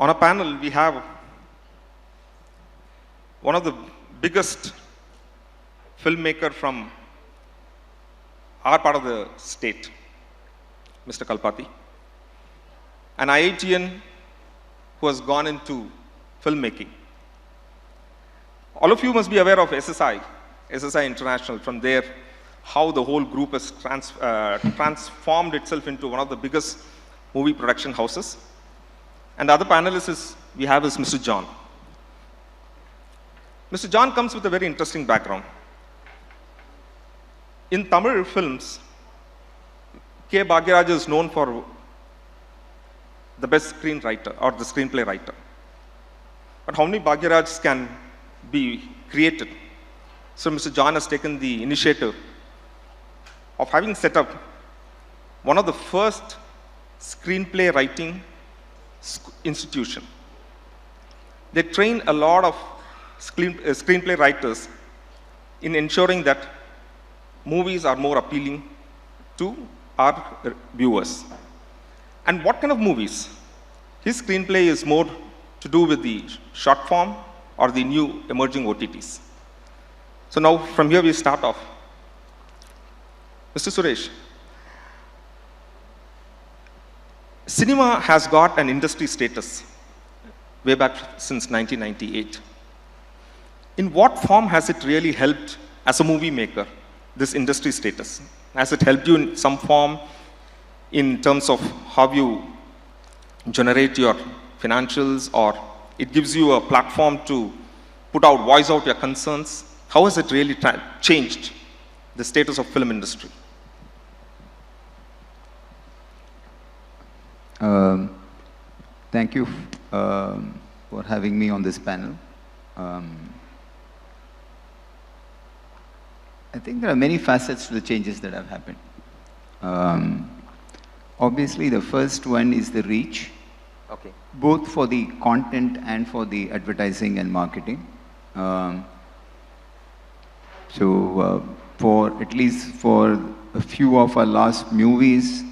On a panel, we have one of the biggest filmmaker from our part of the state, Mr. Kalpati, an IITian who has gone into filmmaking. All of you must be aware of SSI International. From there, how the whole group has transformed itself into one of the biggest movie production houses. And the other panelist we have is Mr. John. Mr. John comes with a very interesting background. In Tamil films, K. Bhagyaraj is known for the best screenwriter or the screenplay writer. But how many Bhagyarajs can be created? So Mr. John has taken the initiative of having set up one of the first screenplay writing institution. They train a lot of screenplay writers in ensuring that movies are more appealing to our viewers. And what kind of movies? His screenplay is more to do with the short form or the new emerging OTTs. So now from here we start off. Mr. Suresh, cinema has got an industry status way back since 1998. In what form has it really helped as a movie maker, this industry status? Has it helped you in some form in terms of how you generate your financials, or it gives you a platform to voice out your concerns? How has it really changed the status of film industry? Thank you for having me on this panel. I think there are many facets to the changes that have happened. Obviously, the first one is the reach, both for the content and for the advertising and marketing. For at least for a few of our last movies,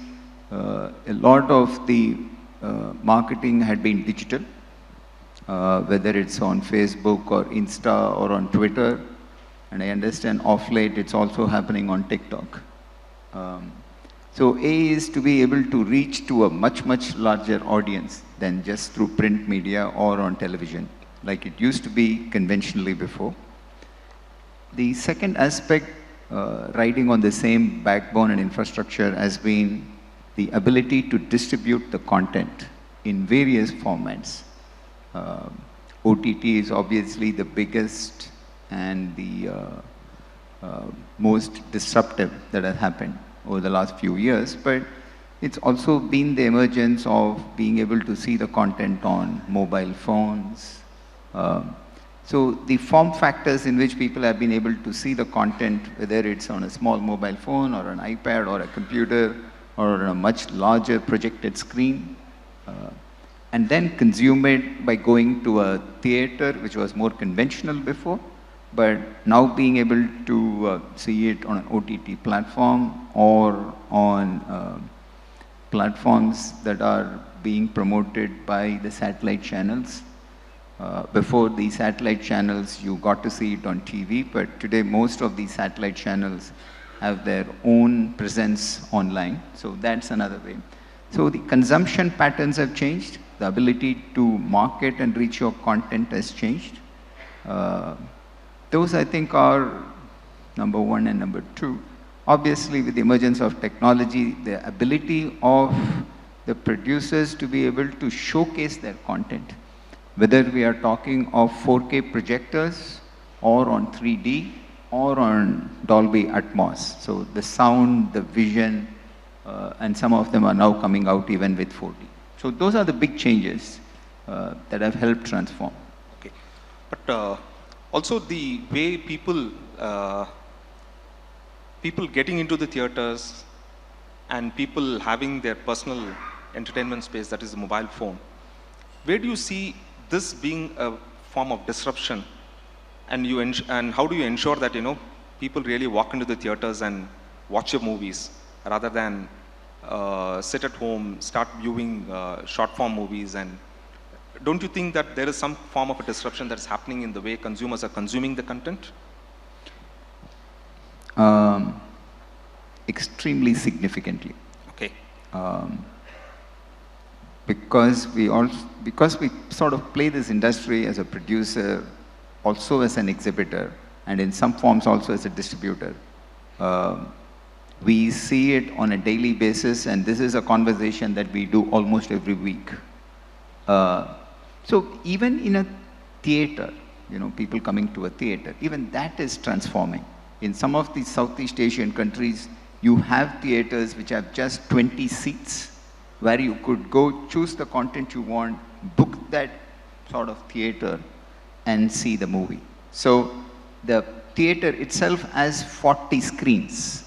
a lot of the marketing had been digital, whether it's on Facebook or Insta or on Twitter, and I understand off late it's also happening on TikTok. So A is to be able to reach to a much, much larger audience than just through print media or on television, like it used to be conventionally before. The second aspect, riding on the same backbone and infrastructure, has been the ability to distribute the content in various formats. OTT is obviously the biggest and the most disruptive that has happened over the last few years, but it's also been the emergence of being able to see the content on mobile phones. So the form factors in which people have been able to see the content, whether it's on a small mobile phone or an iPad or a computer or on a much larger projected screen, and then consume it by going to a theater, which was more conventional before, but now being able to see it on an OTT platform or on platforms that are being promoted by the satellite channels. Before the satellite channels, you got to see it on TV, but today most of these satellite channels have their own presence online. So that's another way. So the consumption patterns have changed. The ability to market and reach your content has changed. Those, I think, are number one and number two. Obviously, with the emergence of technology, the ability of the producers to be able to showcase their content, whether we are talking of 4K projectors or on 3D or on Dolby Atmos. So the sound, the vision, and some of them are now coming out even with 4D. So those are the big changes that have helped transform. Okay, but also the way people getting into the theaters and people having their personal entertainment space, that is the mobile phone. Where do you see this being a form of disruption, and how do you ensure that people really walk into the theaters and watch your movies rather than sit at home, start viewing short form movies and don't you think that there is some form of a disruption that is happening in the way consumers are consuming the content? Extremely significantly. Okay. Because we sort of play this industry as a producer, also as an exhibitor, and in some forms also as a distributor. We see it on a daily basis, and this is a conversation that we do almost every week. So even in a theater, people coming to a theater, even that is transforming. In some of these Southeast Asian countries, you have theaters which have just 20 seats, where you could go choose the content you want, book that sort of theater, and see the movie. So the theater itself has 40 screens,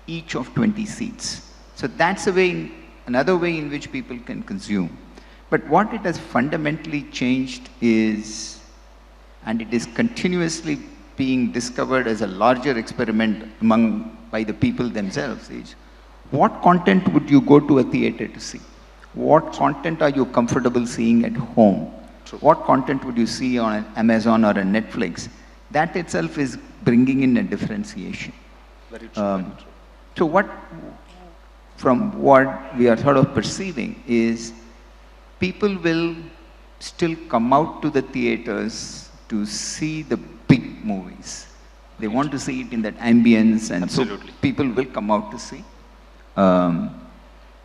each of 20 seats. So that's another way in which people can consume. But what it has fundamentally changed is, and it is continuously being discovered as a larger experiment by the people themselves, is what content would you go to a theater to see? What content are you comfortable seeing at home? True. What content would you see on an Amazon or a Netflix? That itself is bringing in a differentiation. Very true. Very true. So from what we are sort of perceiving is, people will still come out to the theaters to see the big movies. They want to see it in that ambience, and Absolutely. so people will come out to see.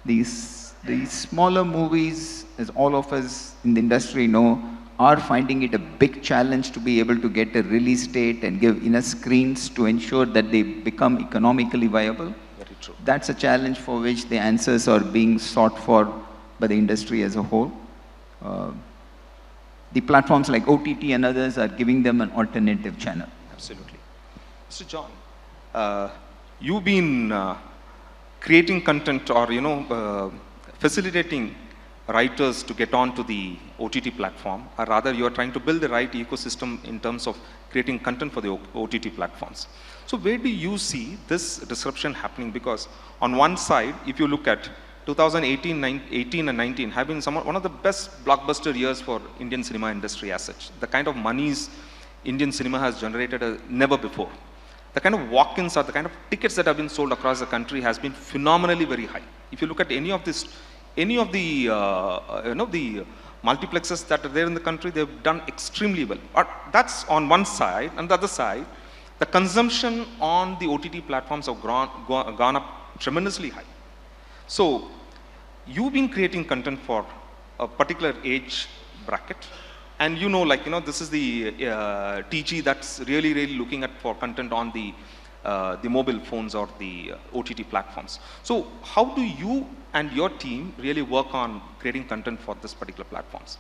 These smaller movies, as all of us in the industry know, are finding it a big challenge to be able to get a release date and give enough screens to ensure that they become economically viable. Very true. That's a challenge for which the answers are being sought for by the industry as a whole. The platforms like OTT and others are giving them an alternative channel. Absolutely. Mr. John, you've been creating content or, facilitating writers to get onto the OTT platform, or rather you are trying to build the right ecosystem in terms of creating content for the OTT platforms. So where do you see this disruption happening? Because on one side, if you look at 2018 and 19 have been one of the best blockbuster years for Indian cinema industry as such. The kind of monies Indian cinema has generated never before. The kind of walk-ins or the kind of tickets that have been sold across the country has been phenomenally very high. If you look at any of the multiplexes that are there in the country, they've done extremely well. That's on one side. On the other side, the consumption on the OTT platforms have gone up tremendously high. So you've been creating content for a particular age bracket, and this is the TG that's really looking for content on the mobile phones or the OTT platforms. So how do you and your team really work on creating content for this particular platforms?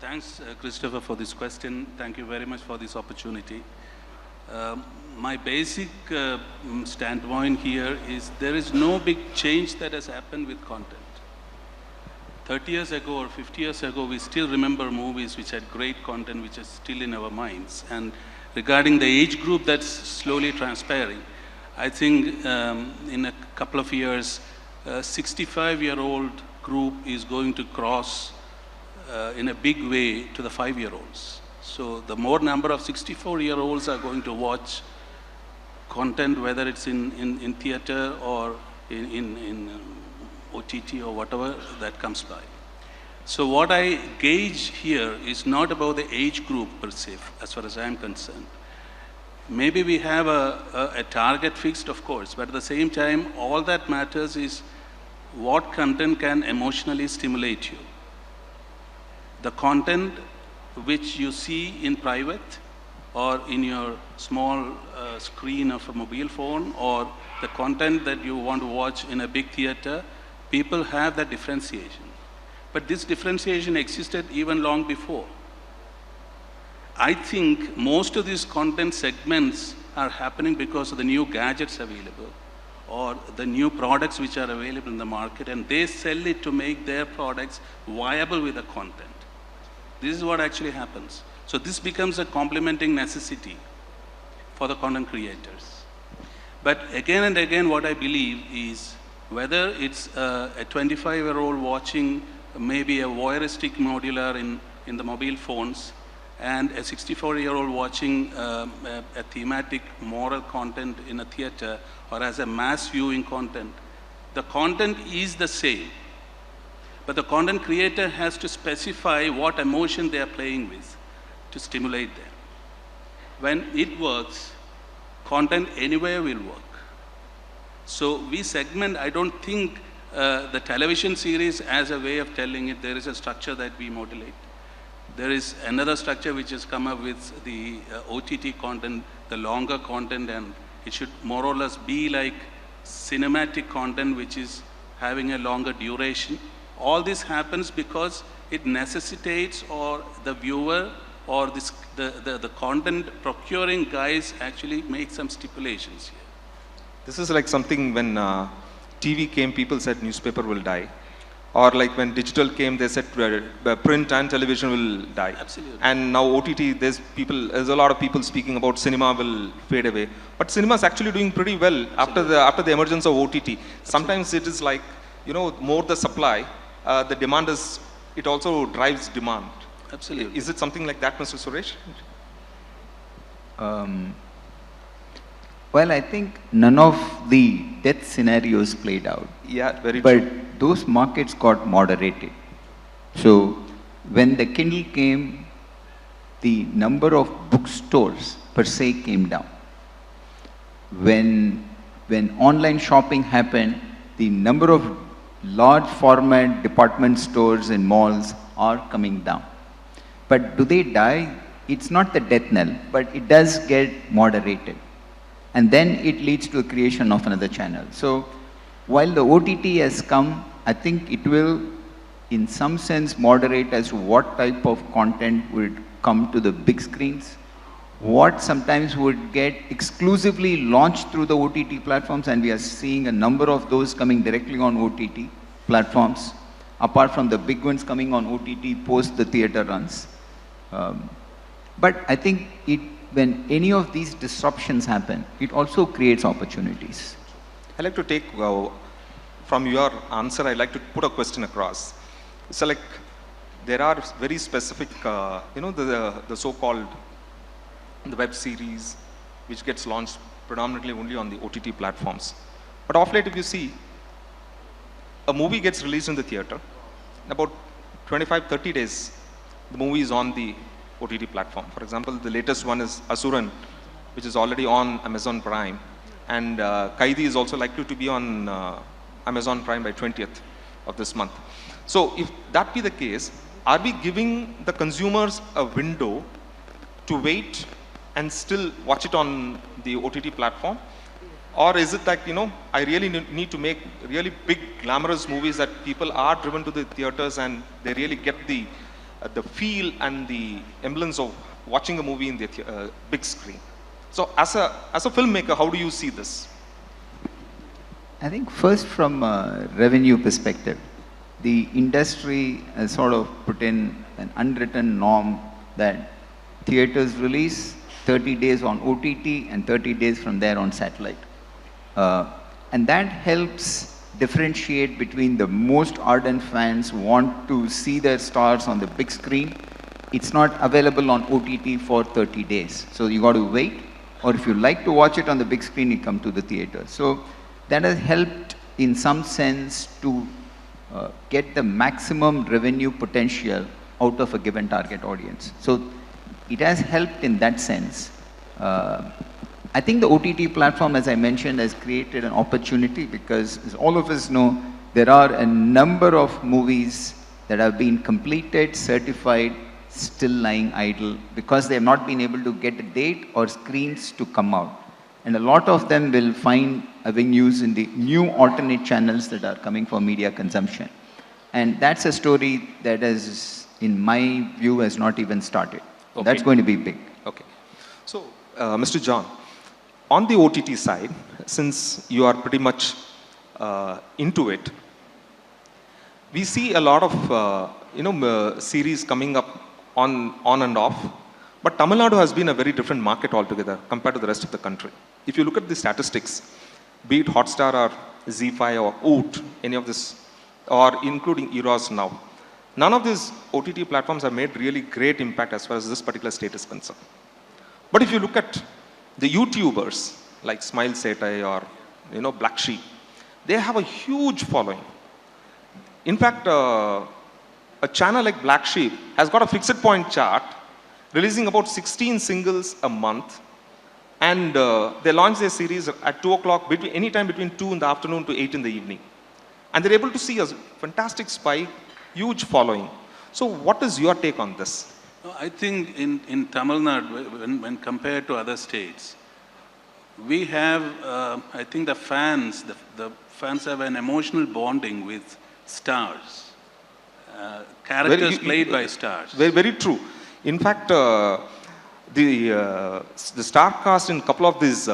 Thanks, Christopher, for this question. Thank you very much for this opportunity. My basic standpoint here is there is no big change that has happened with content. 30 years ago or 50 years ago, we still remember movies which had great content, which is still in our minds. And regarding the age group that's slowly transpiring, I think in a couple of years, 65-year-old group is going to cross in a big way to the 5-year-olds. So the more number of 64-year-olds are going to watch content, whether it's in theater or in OTT or whatever that comes by. So what I gauge here is not about the age group per se, as far as I'm concerned. Maybe we have a target fixed, of course, but at the same time, all that matters is what content can emotionally stimulate you. The content which you see in private or in your small screen of a mobile phone, or the content that you want to watch in a big theater, people have that differentiation. But this differentiation existed even long before. I think most of these content segments are happening because of the new gadgets available or the new products which are available in the market, and they sell it to make their products viable with the content. This is what actually happens. So this becomes a complementing necessity for the content creators. But again and again, what I believe is whether it's a 25-year-old watching maybe a voyeuristic modular in the mobile phones, and a 64-year-old watching a thematic moral content in a theater or as a mass viewing content, the content is the same. But the content creator has to specify what emotion they are playing with to stimulate them. When it works, content anywhere will work. So we segment, I don't think the television series as a way of telling it, there is a structure that we modulate. There is another structure which has come up with the OTT content, the longer content, and it should more or less be like cinematic content which is having a longer duration. All this happens because it necessitates, or the viewer or the content procuring guys actually make some stipulations here. This is like something when TV came, people said newspaper will die. Or like when digital came, they said print and television will die. Absolutely. And now OTT, there's a lot of people speaking about cinema will fade away. But cinema is actually doing pretty well after the emergence of OTT. Sometimes it is like, more the supply, the demand is, it also drives demand. Absolutely. Is it something like that, Mr. Suresh? Well, I think none of the death scenarios played out. Yeah, very But true. those markets got moderated. So when the Kindle came, the number of bookstores per se came down. When online shopping happened, the number of large format department stores and malls are coming down. But do they die? It's not the death knell, but it does get moderated. And then it leads to the creation of another channel. So while the OTT has come, I think it will, in some sense, moderate as to what type of content would come to the big screens, what sometimes would get exclusively launched through the OTT platforms, and we are seeing a number of those coming directly on OTT platforms, apart from the big ones coming on OTT post the theater runs. But I think when any of these disruptions happen, it also creates opportunities. I'd like to take, from your answer, I'd like to put a question across. So like, there are very specific, the so-called the web series, which gets launched predominantly only on the OTT platforms. But of late, if you see, a movie gets released in the theater, in about 25, 30 days, the movie is on the OTT platform. For example, the latest one is Asuran, which is already on Amazon Prime. And Kaidi is also likely to be on Amazon Prime by 20th of this month. So if that be the case, are we giving the consumers a window to wait and still watch it on the OTT platform? Or is it like, I really need to make really big, glamorous movies that people are driven to the theaters and they really get the feel and the emblems of watching a movie in the big screen? So as a filmmaker, how do you see this? I think first from a revenue perspective, the industry has sort of put in an unwritten norm that theaters release 30 days on OTT and 30 days from there on satellite. And that helps differentiate between the most ardent fans who want to see their stars on the big screen. It's not available on OTT for 30 days. So you got to wait. Or if you like to watch it on the big screen, you come to the theater. So that has helped in some sense to get the maximum revenue potential out of a given target audience. So it has helped in that sense. I think the OTT platform, as I mentioned, has created an opportunity because, as all of us know, there are a number of movies that have been completed, certified, still lying idle because they have not been able to get a date or screens to come out. And a lot of them will find avenues in the new alternate channels that are coming for media consumption. And that's a story that has, in my view, has not even started. Okay. That's going to be big. Okay. So, Mr. John, on the OTT side, since you are pretty much into it, we see a lot of series coming up on and off. But Tamil Nadu has been a very different market altogether compared to the rest of the country. If you look at the statistics, be it Hotstar or ZEE5 or Oot, any of this, or including Eros now, None of these OTT platforms have made really great impact as far as this particular state is concerned. But if you look at the YouTubers like Smile Setai or Black Sheep, they have a huge following. In fact, a channel like Black Sheep has got a fixed point chart, releasing about 16 singles a month, and they launch their series at 2 o'clock, any time between 2 in the afternoon to 8 in the evening. And they're able to see a fantastic spike, huge following. So what is your take on this? No, I think in Tamil Nadu, when compared to other states, we have, I think the fans have an emotional bonding with stars, characters played by stars. Very, very true. In fact, the star cast in a couple of these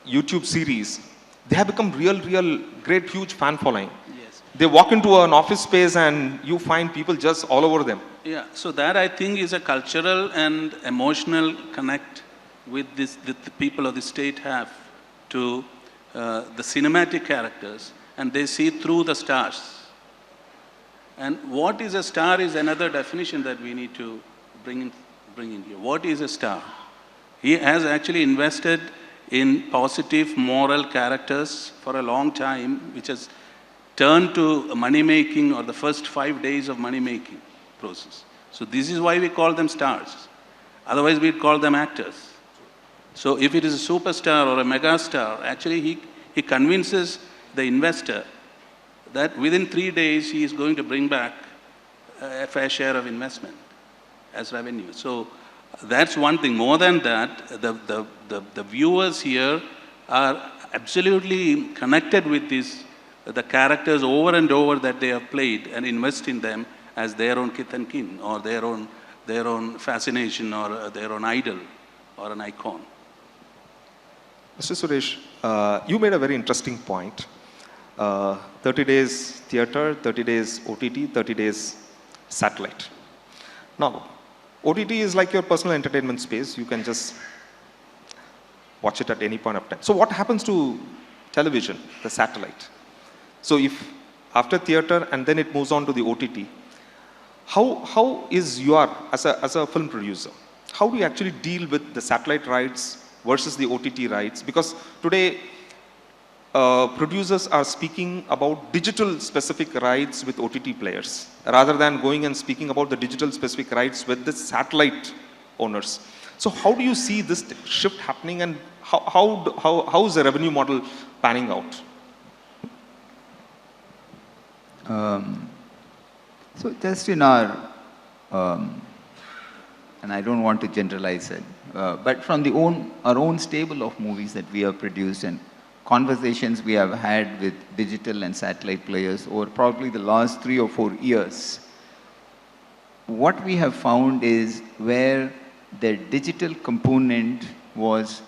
YouTube series, they have become real, great, huge fan following. Yes. They walk into an office space and you find people just all over them. Yeah, so that I think is a cultural and emotional connect with the people of the state have to the cinematic characters, and they see through the stars. And what is a star is another definition that we need to bring in here. What is a star? He has actually invested in positive moral characters for a long time, which has turned to money making, or the first 5 days of money making process. So this is why we call them stars. Otherwise we'd call them actors. So if it is a superstar or a mega star, actually he convinces the investor that within 3 days he is going to bring back a fair share of investment as revenue. So that's one thing. More than that, the viewers here are absolutely connected with the characters over and over that they have played, and invest in them as their own kith and kin, or their own fascination, or their own idol or an icon. Mr. Suresh, you made a very interesting point. 30 days theater, 30 days OTT, 30 days satellite. Now, OTT is like your personal entertainment space. You can just watch it at any point of time. So what happens to television, the satellite? So if after theater and then it moves on to the OTT, how is your, as a film producer, how do you actually deal with the satellite rights versus the OTT rights? Because today, producers are speaking about digital specific rights with OTT players, rather than going and speaking about the digital specific rights with the satellite owners. So how do you see this shift happening, and how is the revenue model panning out? So just in our, and I don't want to generalize it, but from our own stable of movies that we have produced and conversations we have had with digital and satellite players over probably the last 3 or 4 years, what we have found is where the digital component was,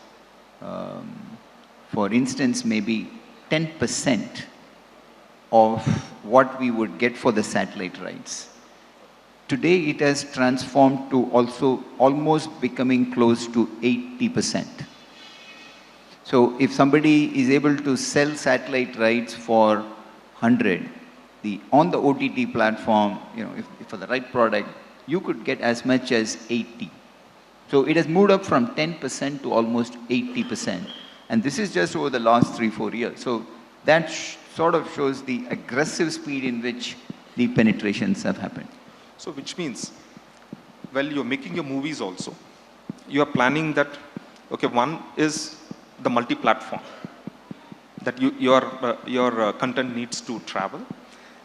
for instance, maybe 10% of what we would get for the satellite rights. Today it has transformed to also almost becoming close to 80%. So if somebody is able to sell satellite rights for 100, on the OTT platform, if for the right product, you could get as much as 80. So it has moved up from 10% to almost 80%. And this is just over the last 3-4 years. So that sort of shows the aggressive speed in which the penetrations have happened. So which means, well, you're making your movies also. You are planning that, okay, one is the multi-platform, that your content needs to travel.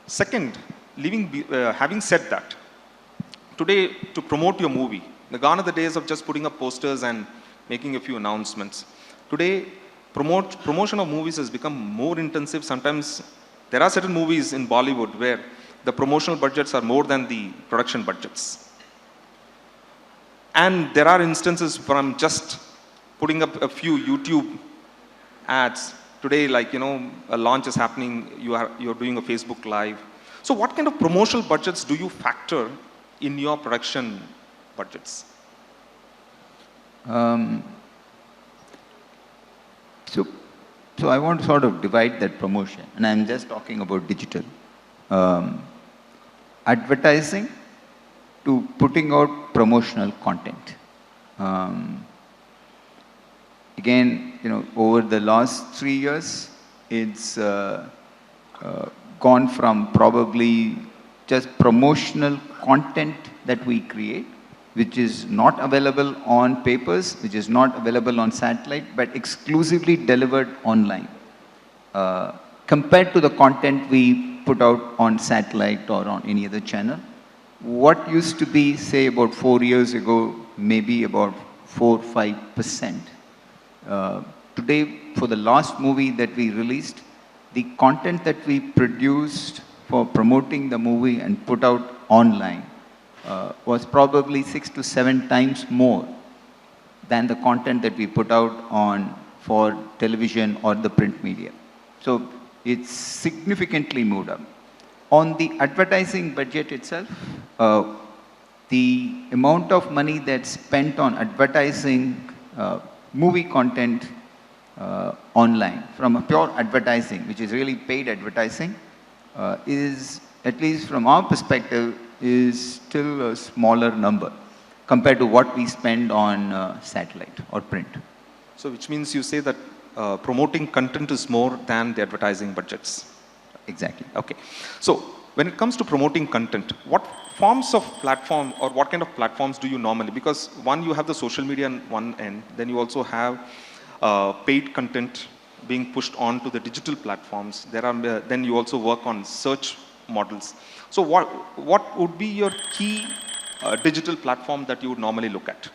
Second, having said that, today to promote your movie, gone are the days of just putting up posters and making a few announcements. Today, promotion of movies has become more intensive. Sometimes there are certain movies in Bollywood where the promotional budgets are more than the production budgets. And there are instances from just putting up a few YouTube ads. Today, like, a launch is happening, you're doing a Facebook Live. So what kind of promotional budgets do you factor in your production budgets? So I want to sort of divide that promotion, and I'm just talking about digital. advertising to putting out promotional content. Um, Again, over the last 3 years, it's gone from probably just promotional content that we create, which is not available on papers, which is not available on satellite, but exclusively delivered online. Compared to the content we put out on satellite or on any other channel, what used to be, say, about 4 years ago, maybe about 4-5%. Today, for the last movie that we released, the content that we produced for promoting the movie and put out online was probably 6 to 7 times more than the content that we put out on for television or the print media. So it's significantly moved up. On the advertising budget itself, the amount of money that's spent on advertising movie content online from a pure advertising, which is really paid advertising, is, at least from our perspective, is still a smaller number compared to what we spend on satellite or print. So which means you say that promoting content is more than the advertising budgets. Exactly. Okay. So when it comes to promoting content, what forms of platform or what kind of platforms do you normally, because one, you have the social media on one end, then you also have paid content being pushed on to the digital platforms. There are, then you also work on search models. So what would be your key digital platform that you would normally look at?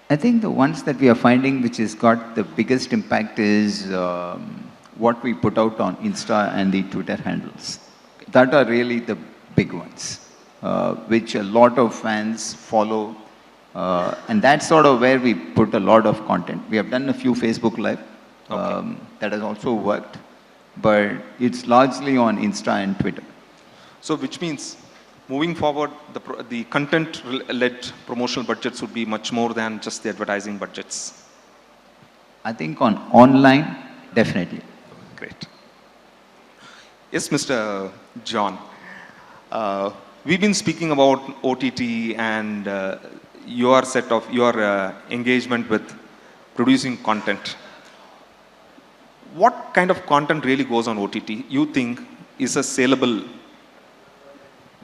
I think the ones that we are finding which has got the biggest impact is what we put out on Insta and the Twitter handles. That are really the big ones, which a lot of fans follow. And that's sort of where we put a lot of content. We have done a few Facebook Live. Okay. That has also worked. But it's largely on Insta and Twitter. So which means moving forward, the content-led promotional budgets would be much more than just the advertising budgets. I think on online, definitely. Great. Yes, Mr. John. We've been speaking about OTT and your engagement with producing content. What kind of content really goes on OTT you think is a saleable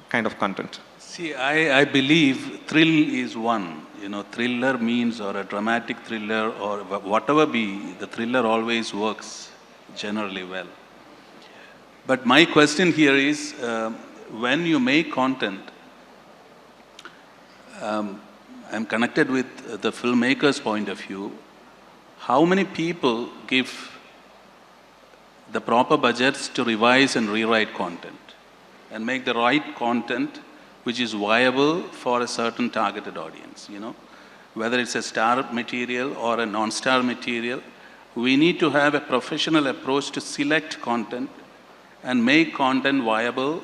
kind of content? See, I believe thrill is one. Thriller means, or a dramatic thriller, or whatever be, the thriller always works generally well. But my question here is, when you make content, I'm connected with the filmmaker's point of view. How many people give the proper budgets to revise and rewrite content and make the right content which is viable for a certain targeted audience, Whether it's a star material or a non-star material, we need to have a professional approach to select content and make content viable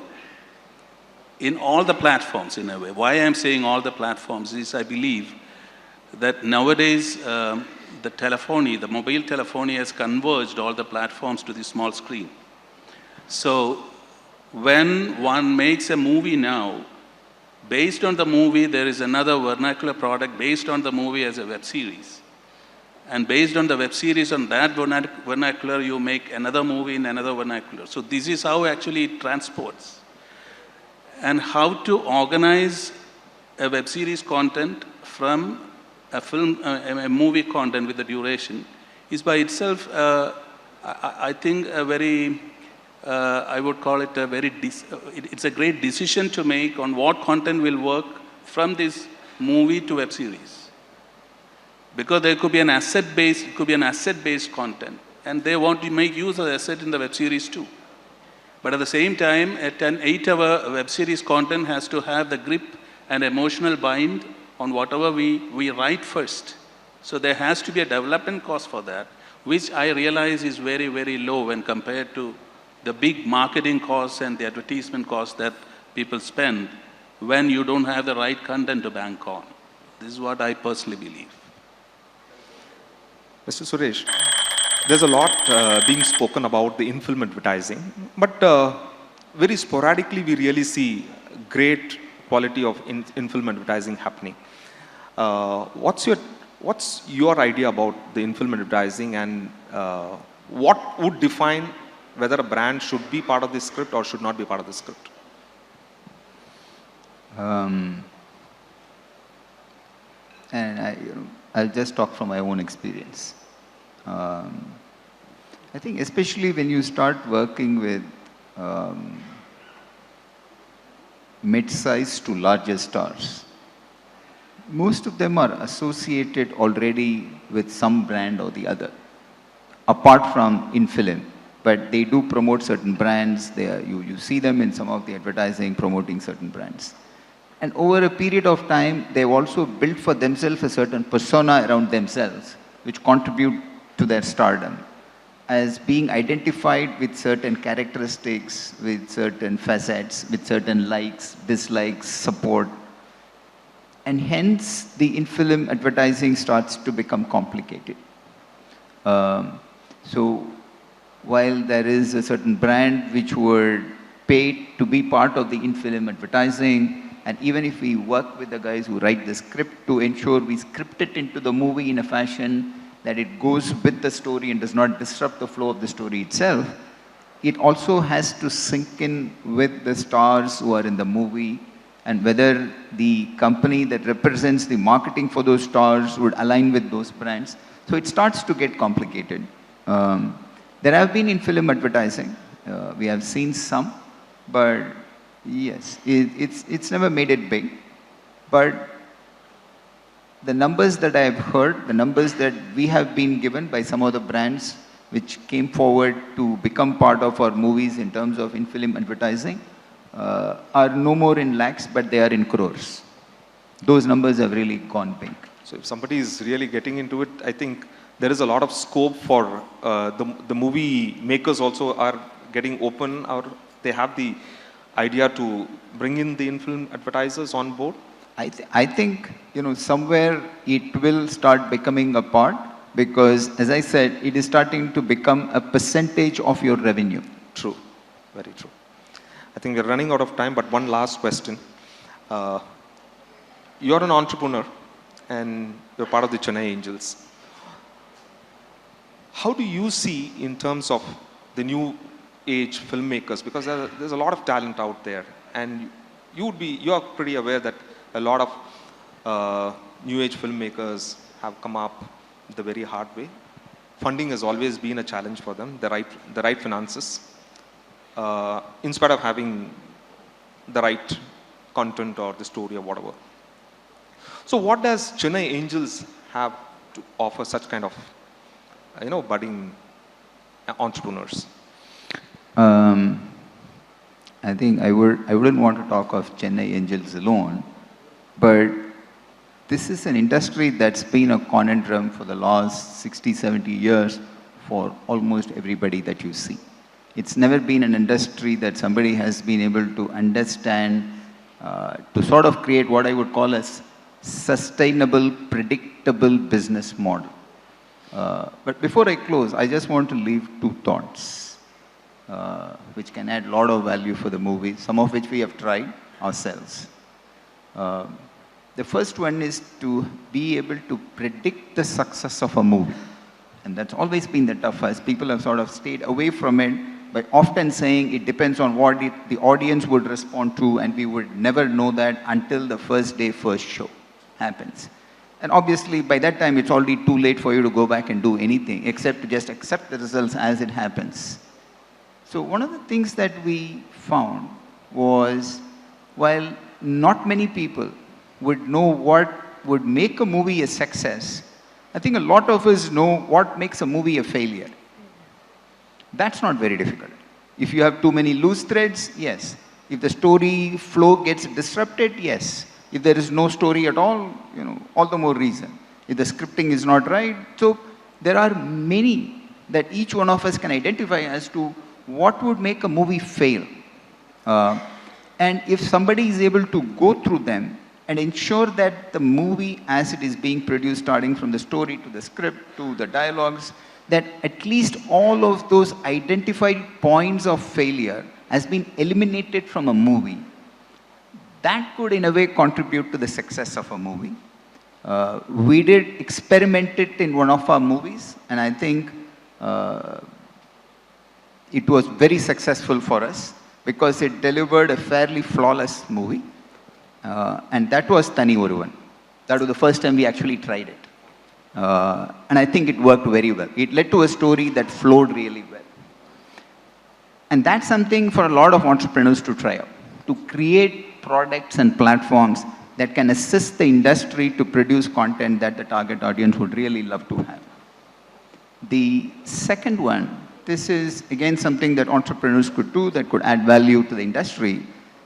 in all the platforms in a way. Why I'm saying all the platforms is I believe that nowadays the mobile telephony has converged all the platforms to the small screen. So when one makes a movie now, based on the movie, there is another vernacular product based on the movie as a web series. And based on the web series on that vernacular, you make another movie in another vernacular. So this is how actually it transports. And how to organize a web series content from a movie content with the duration is by itself, I think, a very, I would call it a very, it's a great decision to make on what content will work from this movie to web series. Because there could be an asset-based content, and they want to make use of the asset in the web series too. But at the same time, an 8-hour web series content has to have the grip and emotional bind on whatever we write first. So there has to be a development cost for that, which I realize is very, very low when compared to the big marketing costs and the advertisement costs that people spend when you don't have the right content to bank on. This is what I personally believe. Mr. Suresh, there's a lot being spoken about the in-film advertising, but very sporadically we really see great quality of in-film advertising happening. What's your idea about the in-film advertising, and what would define whether a brand should be part of the script or should not be part of the script? And I'll just talk from my own experience. I think especially when you start working with mid-sized to larger stars, most of them are associated already with some brand or the other, apart from in film. But they do promote certain brands. You see them in some of the advertising promoting certain brands. And over a period of time, they've also built for themselves a certain persona around themselves, which contribute to their stardom, as being identified with certain characteristics, with certain facets, with certain likes, dislikes, support. And hence, the in-film advertising starts to become complicated. So, while there is a certain brand which were paid to be part of the in-film advertising, and even if we work with the guys who write the script to ensure we script it into the movie in a fashion that it goes with the story and does not disrupt the flow of the story itself, it also has to sink in with the stars who are in the movie, and whether the company that represents the marketing for those stars would align with those brands. So it starts to get complicated. There have been in film advertising. We have seen some, but yes, it's never made it big. But the numbers that I have heard, the numbers that we have been given by some of the brands which came forward to become part of our movies in terms of in-film advertising, are no more in lakhs, but they are in crores. Those numbers have really gone big. So if somebody is really getting into it, I think there is a lot of scope for the movie makers also are getting open, or they have the idea to bring in the in-film advertisers on board. I think, somewhere it will start becoming a part, because as I said, it is starting to become a percentage of your revenue. True, very true. I think we're running out of time, but one last question. You're an entrepreneur and you're part of the Chennai Angels. How do you see in terms of the new age filmmakers? Because there's a lot of talent out there, and you are pretty aware that a lot of new age filmmakers have come up the very hard way. Funding has always been a challenge for them, the right finances, in spite of having the right content or the story or whatever. So what does Chennai Angels have to offer such kind of, budding entrepreneurs? I think I wouldn't want to talk of Chennai Angels alone, but this is an industry that's been a conundrum for the last 60, 70 years for almost everybody that you see. It's never been an industry that somebody has been able to understand, to sort of create what I would call as sustainable, predictable business model. But before I close, I just want to leave two thoughts, which can add a lot of value for the movie, some of which we have tried ourselves. The first one is to be able to predict the success of a movie. And that's always been the toughest. People have sort of stayed away from it by often saying it depends on what the audience would respond to, and we would never know that until the first day, first show happens. And obviously, by that time, it's already too late for you to go back and do anything, except to just accept the results as it happens. So one of the things that we found was, while not many people would know what would make a movie a success, I think a lot of us know what makes a movie a failure. That's not very difficult. If you have too many loose threads, yes. If the story flow gets disrupted, yes. If there is no story at all, all the more reason. If the scripting is not right. So there are many that each one of us can identify as to what would make a movie fail. And if somebody is able to go through them and ensure that the movie as it is being produced, starting from the story to the script to the dialogues that at least all of those identified points of failure has been eliminated from a movie, that could in a way contribute to the success of a movie. We did experiment it in one of our movies, and I think it was very successful for us because it delivered a fairly flawless movie. And that was Tani Oruvan. That was the first time we actually tried it. And I think it worked very well. It led to a story that flowed really well. And that's something for a lot of entrepreneurs to try out, to create products and platforms that can assist the industry to produce content that the target audience would really love to have. The second one, this is again something that entrepreneurs could do that could add value to the industry,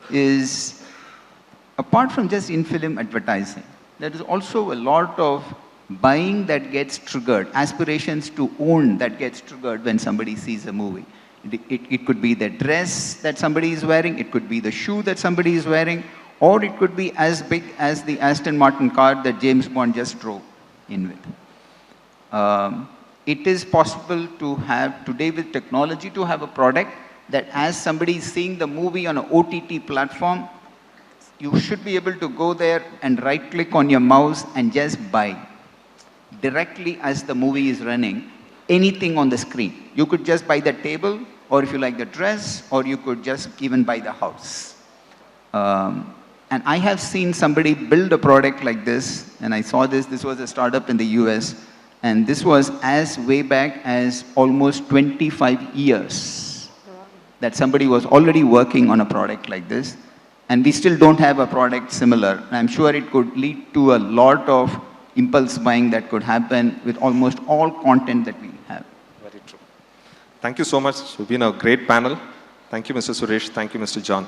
is apart from just in-film advertising, there is also a lot of buying that gets triggered, aspirations to own that gets triggered when somebody sees a movie. It could be the dress that somebody is wearing, it could be the shoe that somebody is wearing, or it could be as big as the Aston Martin car that James Bond just drove in with. It is possible to have, today with technology, to have a product that as somebody is seeing the movie on an OTT platform, you should be able to go there and right-click on your mouse and just buy directly as the movie is running anything on the screen. You could just buy the table, or if you like the dress, or you could just even buy the house. And I have seen somebody build a product like this, and I saw this was a startup in the US, and this was as way back as almost 25 years that somebody was already working on a product like this, and we still don't have a product similar. And I'm sure it could lead to a lot of impulse buying that could happen with almost all content that we have. Very true. Thank you so much. It's been a great panel. Thank you, Mr. Suresh. Thank you, Mr. John.